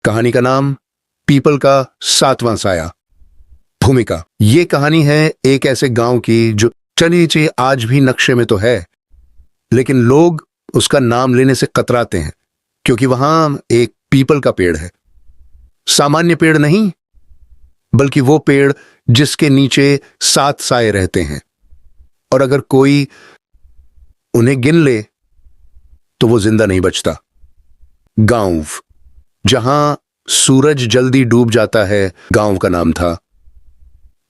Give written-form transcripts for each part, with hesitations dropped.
कहानी का नाम पीपल का सातवां साया। भूमिका, ये कहानी है एक ऐसे गांव की जो चलिए आज भी नक्शे में तो है, लेकिन लोग उसका नाम लेने से कतराते हैं क्योंकि वहां एक पीपल का पेड़ है। सामान्य पेड़ नहीं, बल्कि वो पेड़ जिसके नीचे 7 साए रहते हैं, और अगर कोई उन्हें गिन ले तो वो जिंदा नहीं बचता। गांव जहां सूरज जल्दी डूब जाता है, गांव का नाम था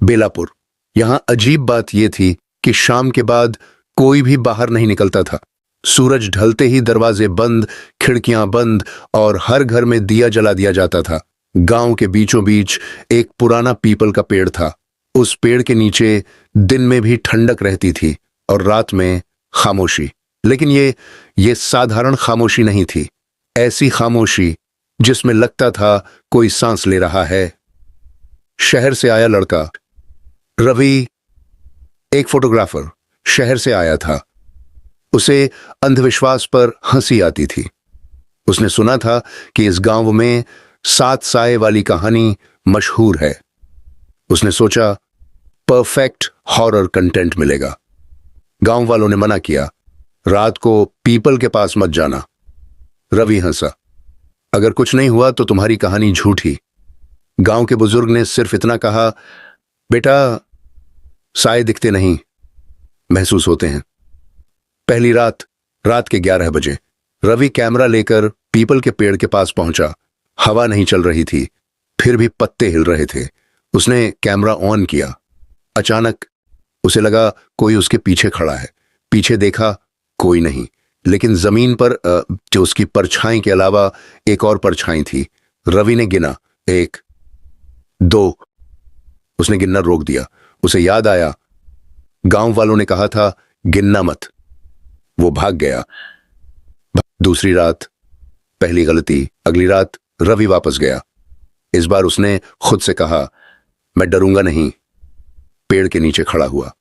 बेलापुर। यहां अजीब बात यह थी कि शाम के बाद कोई भी बाहर नहीं निकलता था। सूरज ढलते ही दरवाजे बंद, खिड़कियां बंद और हर घर में दिया जला दिया जाता था। गांव के बीचों बीच एक पुराना पीपल का पेड़ था। उस पेड़ के नीचे दिन में भी ठंडक रहती थी और रात में खामोशी। लेकिन ये साधारण खामोशी नहीं थी, ऐसी खामोशी जिसमें लगता था कोई सांस ले रहा है। शहर से आया लड़का रवि, एक फोटोग्राफर, शहर से आया था। उसे अंधविश्वास पर हंसी आती थी। उसने सुना था कि इस गांव में 7 साए वाली कहानी मशहूर है। उसने सोचा परफेक्ट हॉरर कंटेंट मिलेगा। गांव वालों ने मना किया, रात को पीपल के पास मत जाना। रवि हंसा, अगर कुछ नहीं हुआ तो तुम्हारी कहानी झूठी। गांव के बुजुर्ग ने सिर्फ इतना कहा, बेटा साए दिखते नहीं, महसूस होते हैं। पहली रात के 11 बजे रवि कैमरा लेकर पीपल के पेड़ के पास पहुंचा। हवा नहीं चल रही थी, फिर भी पत्ते हिल रहे थे। उसने कैमरा ऑन किया। अचानक उसे लगा कोई उसके पीछे खड़ा है। पीछे देखा, कोई नहीं, लेकिन जमीन पर जो उसकी परछाई के अलावा एक और परछाई थी। रवि ने गिना, 1, 2। उसने गिनना रोक दिया। उसे याद आया, गांव वालों ने कहा था गिनना मत। वो भाग गया। दूसरी रात, पहली गलती। अगली रात रवि वापस गया। इस बार उसने खुद से कहा, मैं डरूंगा नहीं। पेड़ के नीचे खड़ा हुआ।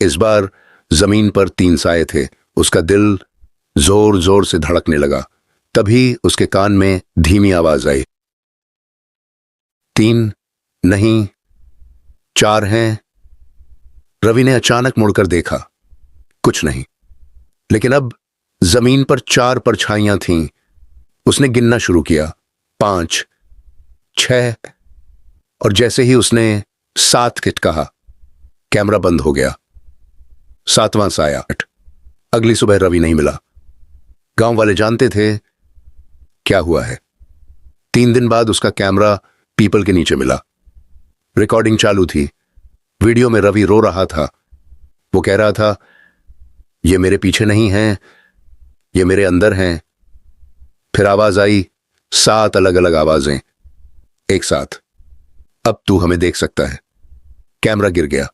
इस बार जमीन पर 3 साए थे। उसका दिल जोर जोर से धड़कने लगा। तभी उसके कान में धीमी आवाज आई, 3 नहीं, 4 हैं। रवि ने अचानक मुड़कर देखा, कुछ नहीं, लेकिन अब जमीन पर 4 परछाइयां थीं। उसने गिनना शुरू किया, 5, 6, और जैसे ही उसने 7 कहा, कैमरा बंद हो गया। 7वां साया। अगली सुबह रवि नहीं मिला। गांव वाले जानते थे क्या हुआ है। 3 दिन बाद उसका कैमरा पीपल के नीचे मिला। रिकॉर्डिंग चालू थी। वीडियो में रवि रो रहा था। वो कह रहा था, ये मेरे पीछे नहीं हैं, ये मेरे अंदर हैं। फिर आवाज आई, 7 अलग अलग आवाजें एक साथ, अब तू हमें देख सकता है। कैमरा गिर गया।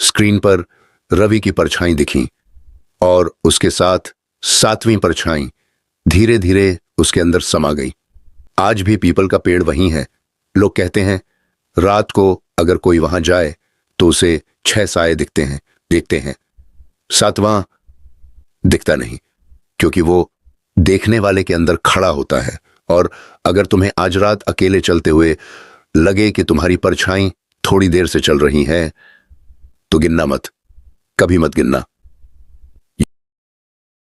स्क्रीन पर रवि की परछाई दिखी और उसके साथ 7वीं परछाई धीरे धीरे उसके अंदर समा गई। आज भी पीपल का पेड़ वहीं है। लोग कहते हैं रात को अगर कोई वहां जाए तो उसे 6 साए देखते हैं। 7वां दिखता नहीं, क्योंकि वो देखने वाले के अंदर खड़ा होता है। और अगर तुम्हें आज रात अकेले चलते हुए लगे कि तुम्हारी परछाई थोड़ी देर से चल रही है, तो गिनना मत, कभी मत गिनना।